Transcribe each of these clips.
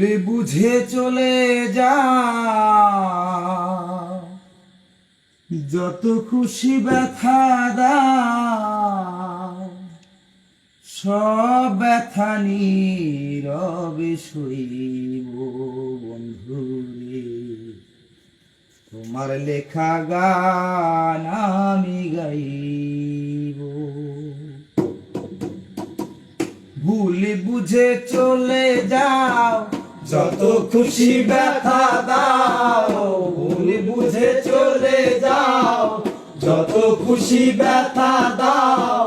ভুলে বুঝে চলে যা, যত খুশি ব্যথা দাও, সব ব্যথা নীরবে সইব বন্ধুরে। তোমার লেখা গান আমি গাইব। ভুলে বুঝে চলে যাও, যত খুশি ব্যথা দাও। ভুলে বুঝে চলে যাও, যত খুশি ব্যথা দাও,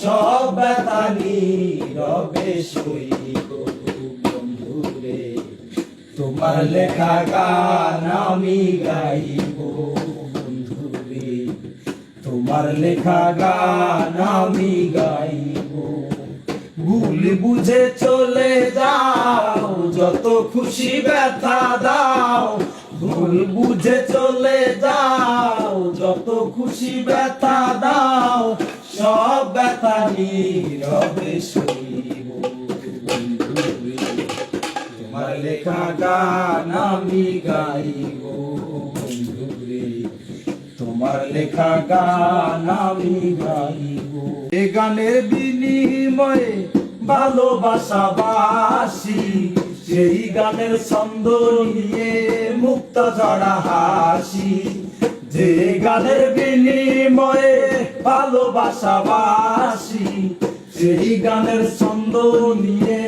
সব ব্যথা নীরবে সইব বন্ধুরে। তোমার লেখা গান আমি গাইব বন্ধুরে। তোমার লেখা গান আমি গাইব। ভুলে বুঝে চলে যাও, যত খুশি ব্যথা দাও। ভুল বুঝে চলে যাও, যত খুশি ব্যথা দাও, সব ব্যথা নীরবে সইব বন্ধুরে। তোমার লেখা গান আমি গাইব বন্ধুরে। তোমার লেখা গান আমি গাইব। এ গানের বিনিময়ে ভালোবাসা বাসি, সেই গানের ছন্দ নিয়ে মুক্ত ঝরা হাসি। যে গানের বিনিময়ে ভালোবাসা বাসি, সেই গানের ছন্দ নিয়ে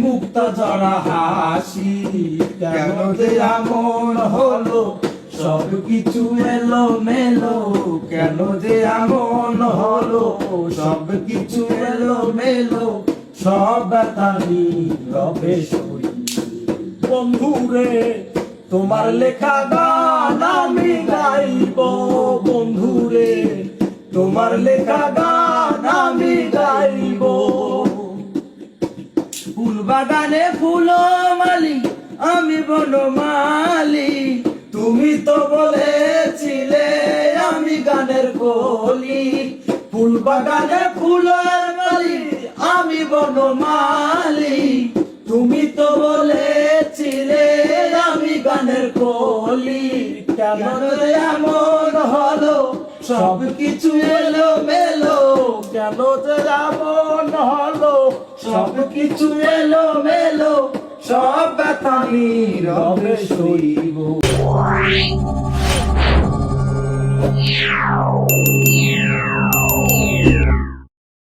মুক্ত ঝরা হাসি। কেন যে এমন হলো, সব কিছু এলো মেলো। কেন যে এমন হলো, সব কিছু এলো মেলো। সব ব্যথা নীরবে সইব বন্ধুরে। তোমার লেখা গান আমি গাইব বন্ধুরে। তোমার লেখা গান আমি গাইব। ফুল বাগানে ফুল মালি, আমি বনমালি। তুমি তো বলেছিলে আমি গানের কলি। ফুল বাগানে ফুলের মালি, আমি বনমালি। তুমি তো বলেছিলে আমি গানের কলি। কেন এমন হলো, সব কিছু এলো মেলো। কেন যে এমন হলো, সব কিছু এলো মেলো। সব ব্যথা নীরবে সইব।